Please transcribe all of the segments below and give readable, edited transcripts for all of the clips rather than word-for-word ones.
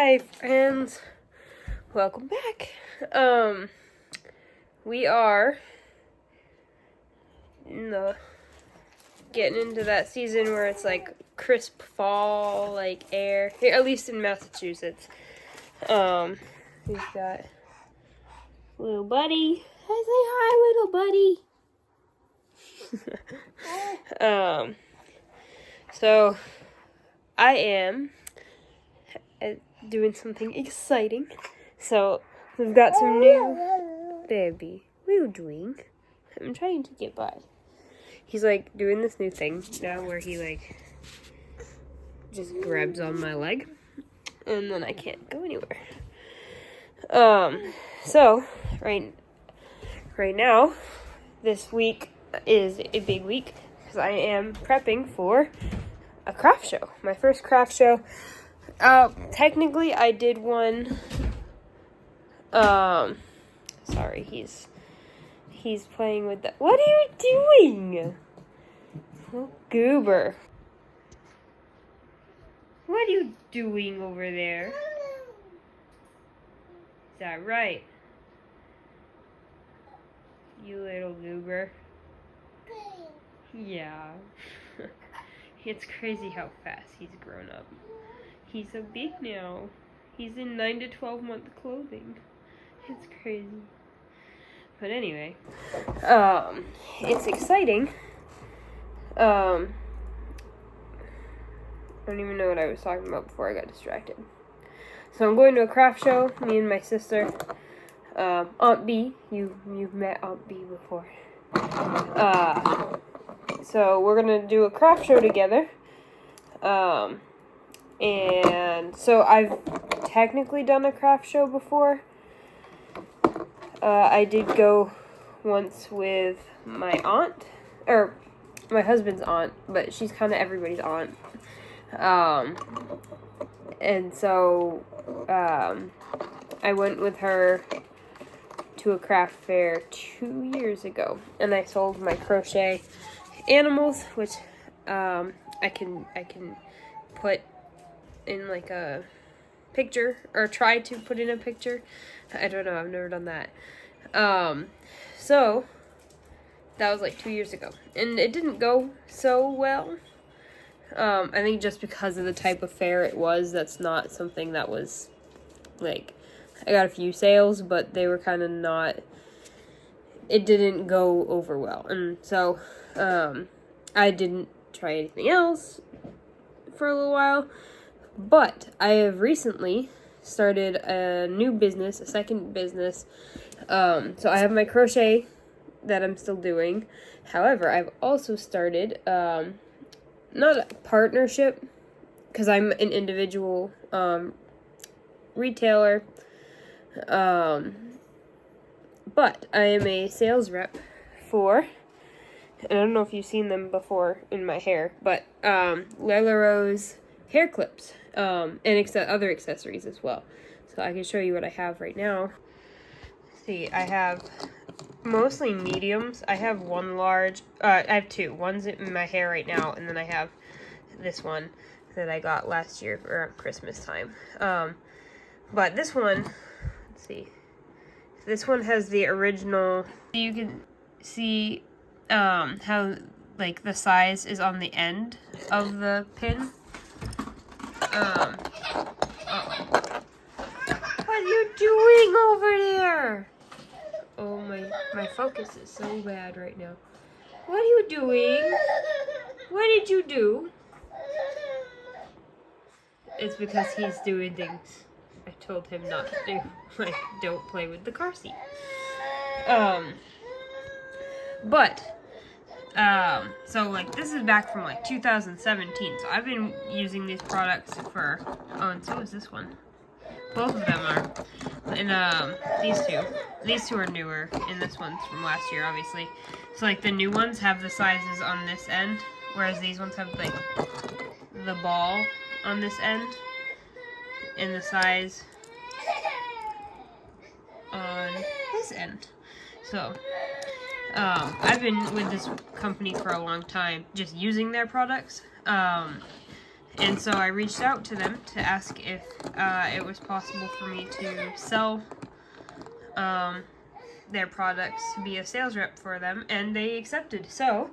Hi friends, welcome back. We are getting into that season where it's like crisp fall like air here, at least in Massachusetts. We've got little buddy. Hi, say hi, little buddy. So I am doing something exciting. So we've got some new baby. What are you doing? I'm trying to get by. He's like doing this new thing now where he like just grabs on my leg and then I can't go anywhere. So right now, this week is a big week because I am prepping for a craft show. My first craft show. Technically I did one. Sorry, he's playing with the. What are you doing? Oh, goober. What are you doing over there? Is that right? You little goober. Yeah. It's crazy how fast he's grown up. He's so big now. He's in 9 to 12 month clothing. It's crazy. But anyway, it's exciting. I don't even know what I was talking about before I got distracted. So I'm going to a craft show, me and my sister. Aunt B, you've met Aunt B before. So we're gonna do a craft show together. And so I've technically done a craft show before. I did go once with my aunt, or my husband's aunt, but she's kind of everybody's aunt. And so, I went with her to a craft fair 2 years ago, and I sold my crochet animals, which, I can put in like a picture, or try to put in a picture. I don't know, I've never done that. So that was like 2 years ago, and it didn't go so well. I think just because of the type of fair it was, that's not something that was, like, I got a few sales, but they were kind of not, it didn't go over well, and so, I didn't try anything else for a little while, but I have recently started a new business, a second business. So I have my crochet that I'm still doing. However, I've also started, not a partnership, because I'm an individual, retailer, but I am a sales rep for, and I don't know if you've seen them before in my hair, but, Layla Rose hair clips, and other accessories as well. So I can show you what I have right now. See, I have mostly mediums. I have one large, I have two. One's in my hair right now, and then I have this one that I got last year around Christmas time. But this one, let's see. This one has the original, you can see, how, like, the size is on the end of the pin. What are you doing over there? Oh, my focus is so bad right now. What are you doing? What did you do? It's because he's doing things I told him not to do. Like, don't play with the car seat. So, like, this is back from, like, 2017. So I've been using these products for, and so is this one. Both of them are. And, these two are newer, and this one's from last year, obviously. So, like, the new ones have the sizes on this end, whereas these ones have, like, the ball on this end, and the size on this end. So, I've been with this company for a long time, just using their products, And so I reached out to them to ask if it was possible for me to sell their products, to be a sales rep for them, and they accepted. So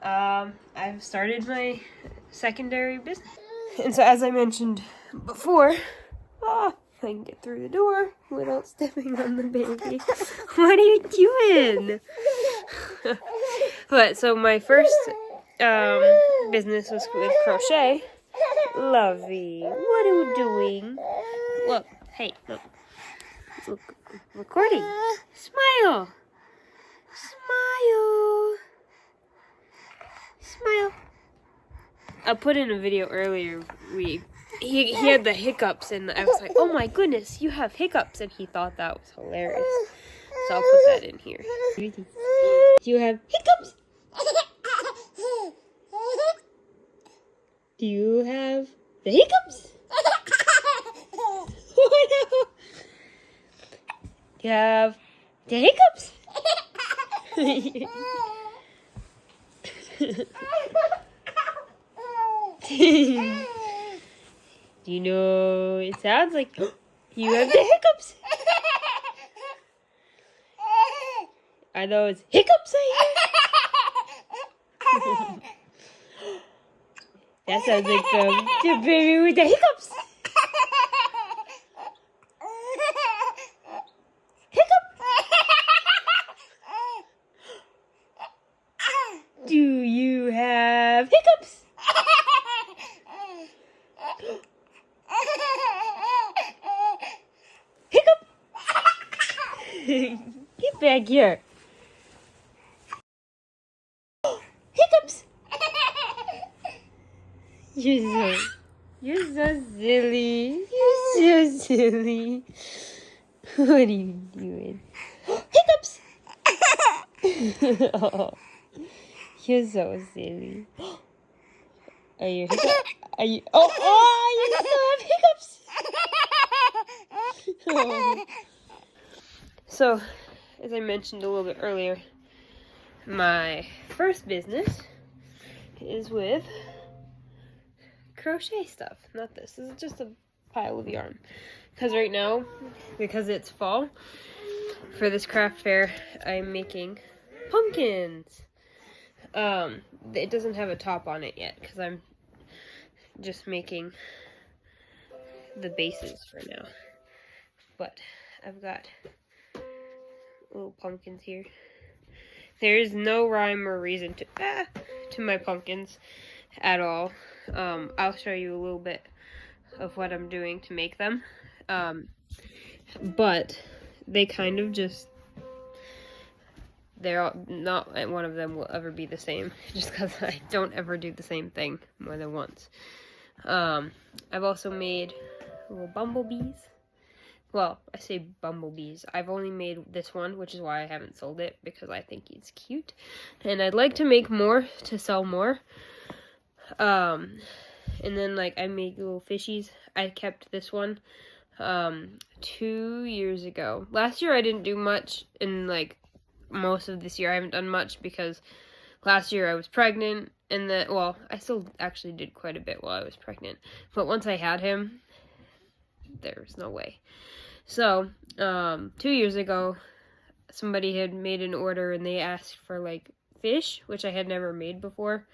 I've started my secondary business. And so, as I mentioned before, I can get through the door without stepping on the baby. What are you doing? But so my first business was with crochet. Lovey, what are you doing? Look, hey, look, recording. Smile, smile, smile. I put in a video earlier. He had the hiccups, and I was like, oh my goodness, you have hiccups, and he thought that was hilarious. So I'll put that in here. Do you have hiccups? Do you have the hiccups? Oh no! Do you have the hiccups? Do you know, it sounds like you have the hiccups. Are those hiccups I hear? That sounds like the baby with the hiccups. Hiccup. Do you have hiccups? Hiccup. Get back here. Hiccups. You're so silly. You're so silly. What are you doing? Hiccups. Oh, you're so silly. Are you hiccups? Are you? Oh, you still have hiccups. So, as I mentioned a little bit earlier, my first business is with crochet stuff. Not this. This is just a pile of yarn. Because right now, because it's fall, for this craft fair, I'm making pumpkins. It doesn't have a top on it yet, because I'm just making the bases for now. But I've got little pumpkins here. There is no rhyme or reason to my pumpkins at all. I'll show you a little bit of what I'm doing to make them. But they kind of just, not one of them will ever be the same, just because I don't ever do the same thing more than once. I've also made little bumblebees. Well, I say bumblebees. I've only made this one, which is why I haven't sold it, because I think he's cute. And I'd like to make more to sell more. And then, like, I made little fishies. I kept this one 2 years ago. Last year I didn't do much, and, like, most of this year I haven't done much, because last year I was pregnant, and then, well, I still actually did quite a bit while I was pregnant. But once I had him, there was no way. So, 2 years ago, somebody had made an order, and they asked for, like, fish, which I had never made before.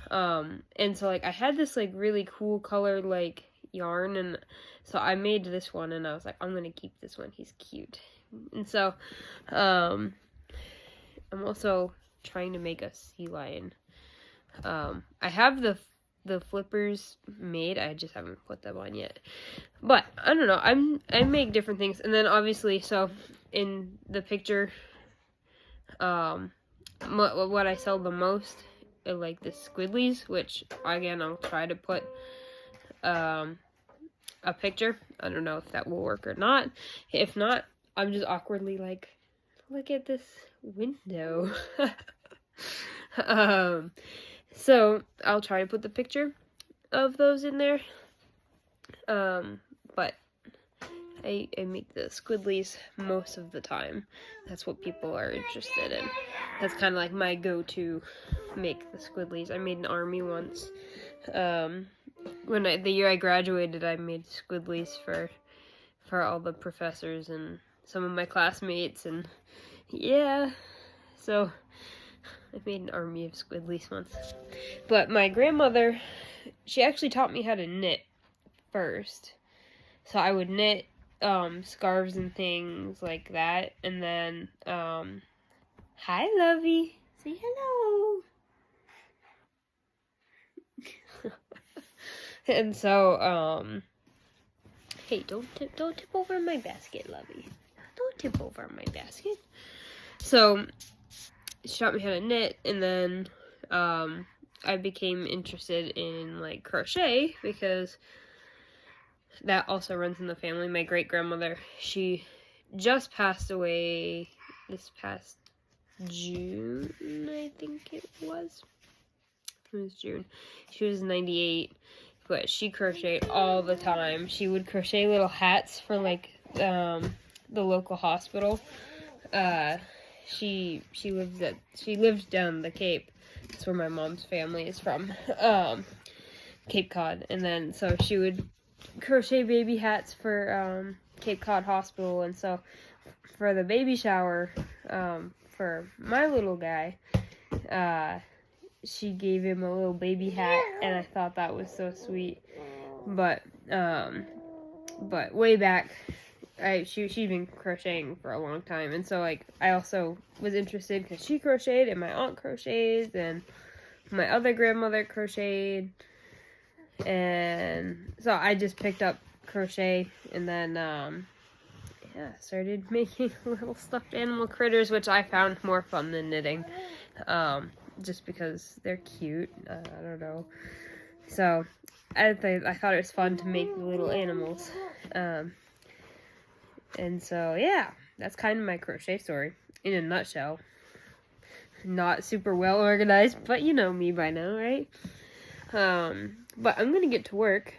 And so, like, I had this, like, really cool colored, like, yarn, and so I made this one, and I was like, I'm gonna keep this one, he's cute. And so, I'm also trying to make a sea lion. I have the flippers made, I just haven't put them on yet. But I don't know, I make different things. And then obviously, so in the picture, what I sell the most are like the squiddlies, which again I'll try to put a picture. I don't know if that will work or not. If not, I'm just awkwardly like, look at this window. So I'll try to put the picture of those in there. But I make the squiddlies most of the time. That's what people are interested in. That's kind of like my go-to, make the squiddlies. I made an army once. the year I graduated, I made squiddlies for all the professors and some of my classmates, and yeah, so I made an army of squiddlies once. But my grandmother, she actually taught me how to knit first. So I would knit scarves and things like that, and then hi Lovey, say hello. And so hey, don't tip over my basket, Lovey. Don't tip over my basket. So she taught me how to knit, and then I became interested in like crochet because that also runs in the family. My great grandmother, she just passed away this past June, I think it was. It was June. She was 98, but she crocheted all the time. She would crochet little hats for like the local hospital. She lived down the Cape. That's where my mom's family is from, Cape Cod. And then so she would crochet baby hats for Cape Cod Hospital. And so for the baby shower for my little guy, she gave him a little baby hat, and I thought that was so sweet. But way back, she'd been crocheting for a long time, and so like I also was interested because she crocheted, and my aunt crocheted, and my other grandmother crocheted, and so I just picked up crochet, and then started making little stuffed animal critters, which I found more fun than knitting, just because they're cute. I don't know. So I thought it was fun to make the little animals. And so, yeah, that's kind of my crochet story in a nutshell. Not super well organized, but you know me by now, right? But I'm going to get to work,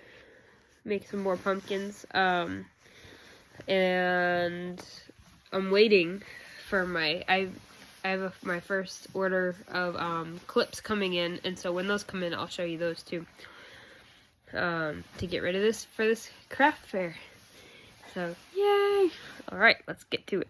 make some more pumpkins, and I'm waiting for I have my first order of clips coming in, and so when those come in, I'll show you those too, to get rid of this for this craft fair. So, yay! Alright, let's get to it.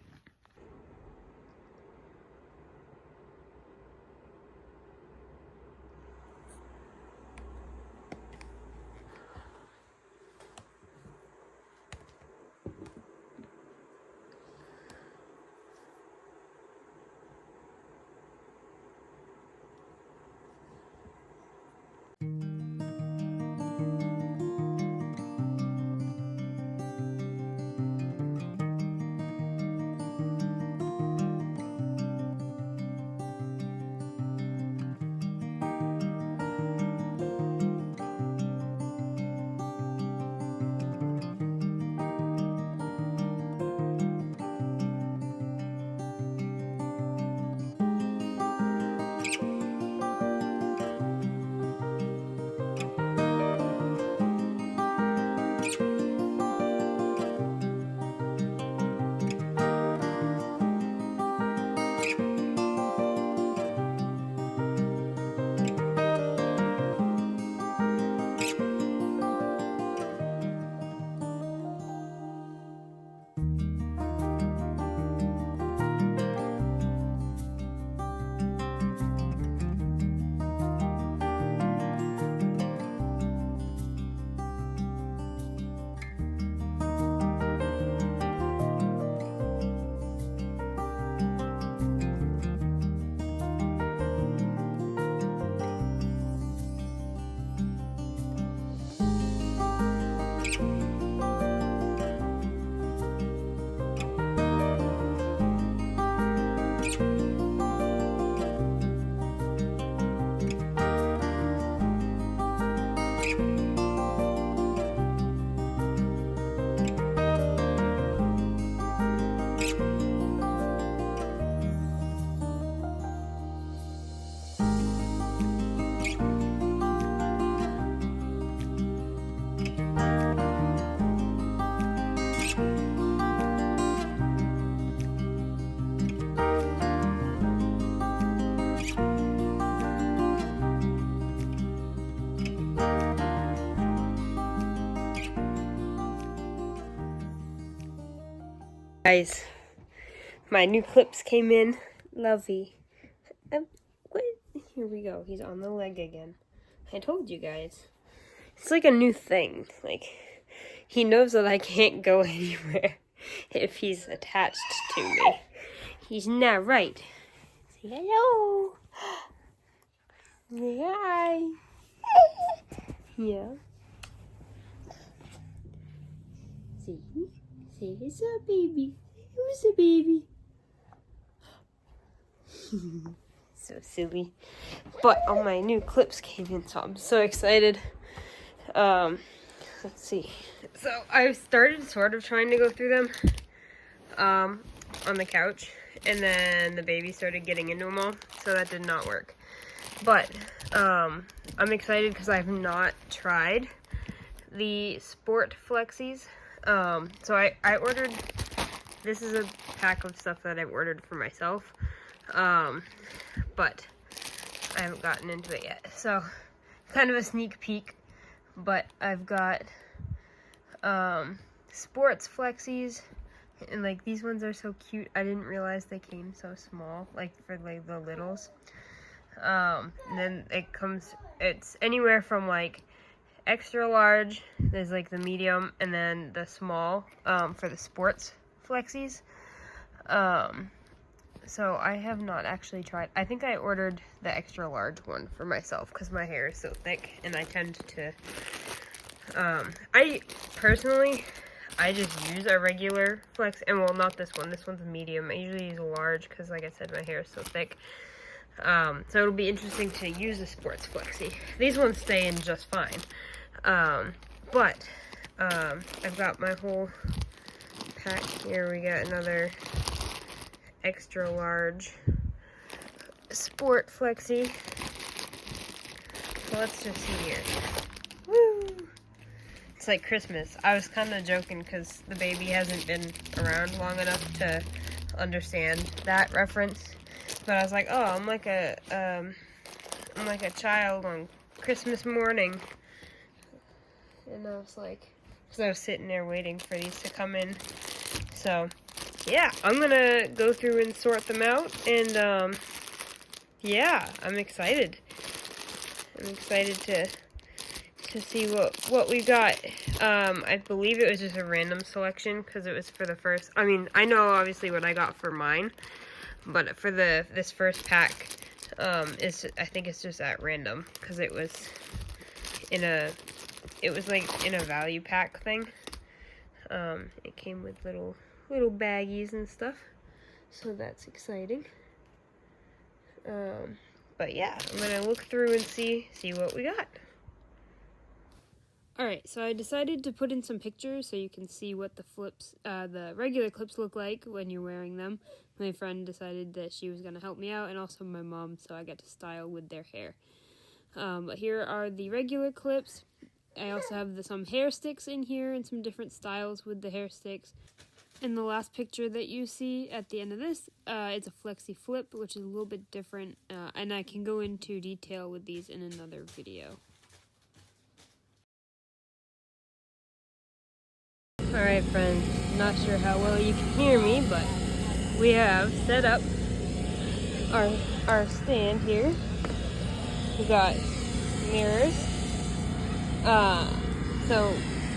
Guys, my new clips came in. Lovey. What? Here we go. He's on the leg again. I told you guys. It's like a new thing. Like, he knows that I can't go anywhere if he's attached to me. He's not right. Say hello. Say hi. Yeah. See? Say what's up, baby. Who's the baby? So silly. But all my new clips came in, so I'm so excited. Let's see. So I started sort of trying to go through them on the couch, and then the baby started getting into them all, so that did not work. But I'm excited because I've not tried the Sport Flexies. So I ordered, this is a pack of stuff that I've ordered for myself, but I haven't gotten into it yet. So kind of a sneak peek, but I've got Sports Flexies, and like these ones are so cute. I didn't realize they came so small, like for like the littles. And then it's anywhere from like extra large, there's like the medium, and then the small for the Sports Flexies. So I have not actually tried. I think I ordered the extra large one for myself because my hair is so thick, and I tend to I personally just use a regular flex, and well, not this one. This one's medium. I usually use a large because, like I said, my hair is so thick. So it'll be interesting to use a Sports Flexi. These ones stay in just fine. But I've got my whole pack here. We got another extra large Sport Flexi. So let's just see here. Woo! It's like Christmas. I was kind of joking because the baby hasn't been around long enough to understand that reference. But I was like, oh, I'm like a child on Christmas morning. And I was like, because I was sitting there waiting for these to come in. So, yeah, I'm gonna go through and sort them out. And, yeah, I'm excited. I'm excited to see what we got. I believe it was just a random selection because it was for the first. I mean, I know obviously what I got for mine. But for this first pack, I think it's just at random because it was like in a value pack thing. It came with little baggies and stuff, so that's exciting. But yeah, I'm gonna look through and see what we got. Alright, so I decided to put in some pictures so you can see what the regular clips look like when you're wearing them. My friend decided that she was going to help me out, and also my mom, so I got to style with their hair. But here are the regular clips. I also have some hair sticks in here and some different styles with the hair sticks. And the last picture that you see at the end of this, it's a Flexi Flip, which is a little bit different, and I can go into detail with these in another video. Alright friends, not sure how well you can hear me, but we have set up our stand here. We got mirrors, so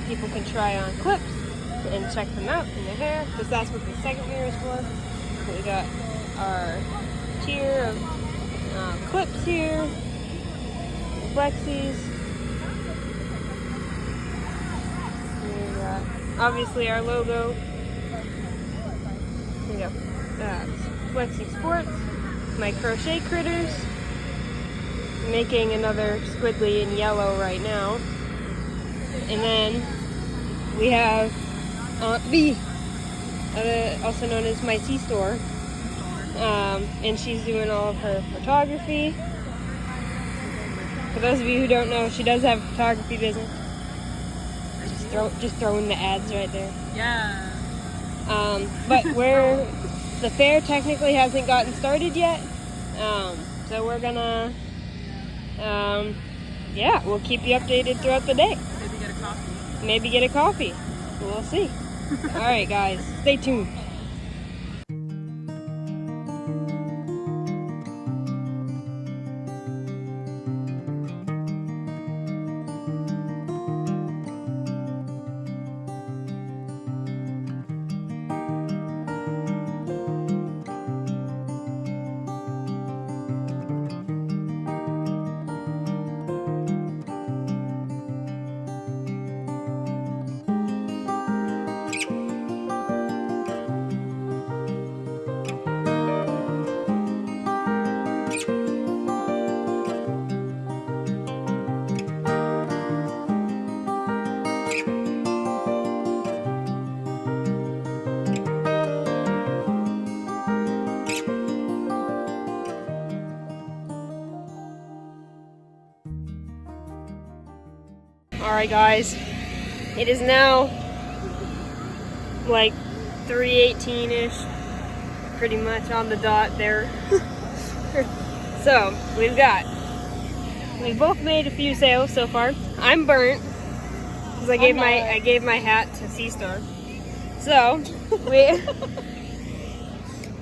people can try on clips and check them out in their hair, because that's what the second mirror is for. So we got our tier of clips here, Flexis. We got obviously our logo. We got Flexi Sports, my crochet critters, making another squiggly in yellow right now. And then we have Aunt V, also known as my C-Store, and she's doing all of her photography. For those of you who don't know, she does have a photography business. Just throwing the ads right there. Yeah. But the fair technically hasn't gotten started yet, so we're gonna, yeah, we'll keep you updated throughout the day. Maybe get a coffee. Maybe get a coffee. We'll see. All right, guys, stay tuned. Alright guys, it is now like 3:18ish, pretty much on the dot there. So, we've both made a few sales so far. I'm burnt, because I gave my hat to C-Star. So,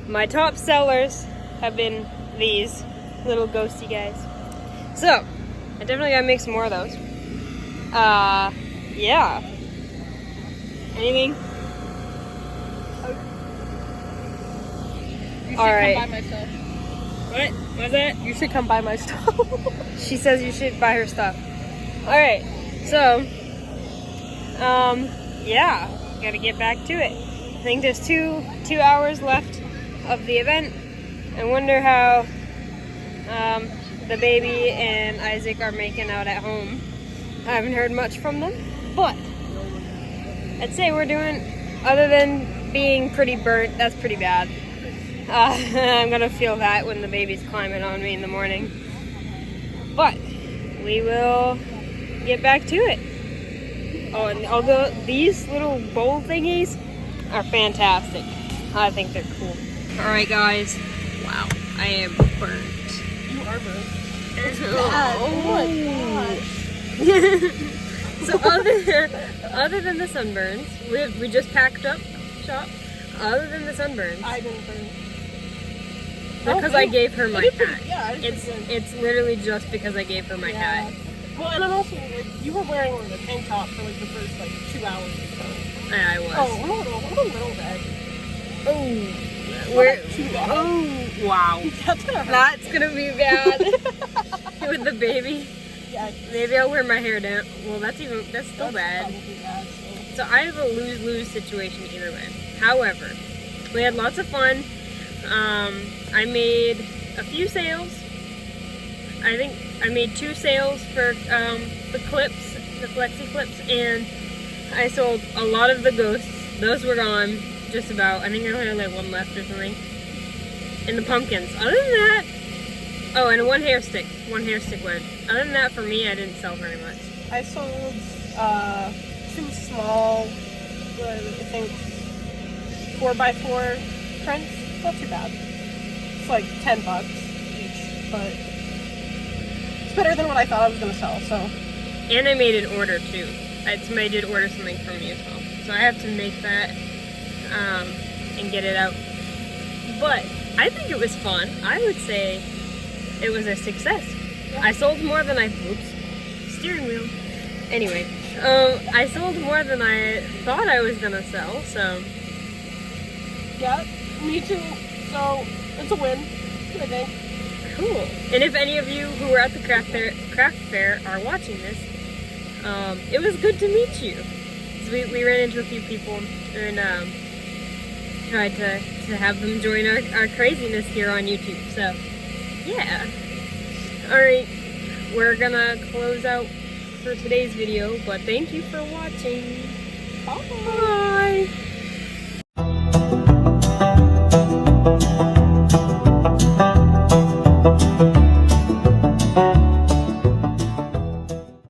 my top sellers have been these little ghosty guys. So, I definitely gotta make some more of those. Yeah. Anything? You should Alright. come buy my stuff. What? What's that? You should come buy my stuff. She says you should buy her stuff. Alright, so, yeah, gotta get back to it. I think there's two hours left of the event. I wonder how, the baby and Isaac are making out at home. I haven't heard much from them, but I'd say we're doing, other than being pretty burnt, that's pretty bad. I'm gonna feel that when the baby's climbing on me in the morning. But we will get back to it. Oh, and although these little bowl thingies are fantastic. I think they're cool. Alright guys, wow, I am burnt. You are burnt. Oh my gosh. So other than the sunburns, we just packed up shop. Other than the sunburns, I didn't burn. because I gave her my hat. Yeah, I did pretty good. It's literally just because I gave her my hat. Well, and I'm also like, you were wearing like a tank top for like the first like 2 hours or so. And I was. Oh, I'm a little bag. Oh, wow. That's gonna hurt. That's gonna be bad with the baby. Yeah, Maybe I'll wear my hair down. Well, that's still bad. probably bad. So I have a lose-lose situation either way. However, we had lots of fun. I made a few sales. I think I made 2 sales for the clips, the flexi clips, and I sold a lot of the ghosts. Those were gone, just about. I think I only had like 1 left or something. And the pumpkins. Other than that, oh, and one hair stick went. Other than that, for me, I didn't sell very much. I sold 2 small, I think 4x4 prints. Not too bad. It's like $10 each, but it's better than what I thought I was gonna sell. So. And I made an order too. Somebody did order something from me as well, so I have to make that and get it out. But I think it was fun. I would say it was a success. Yeah. I sold more than steering wheel. Anyway, I sold more than I thought I was gonna sell, so. Yeah, me too. So, it's a win, I think. Cool. And if any of you who were at the craft fair are watching this, it was good to meet you. So we ran into a few people and tried to have them join our craziness here on YouTube. So, yeah. Alright, we're gonna close out for today's video, but thank you for watching. Bye. Bye.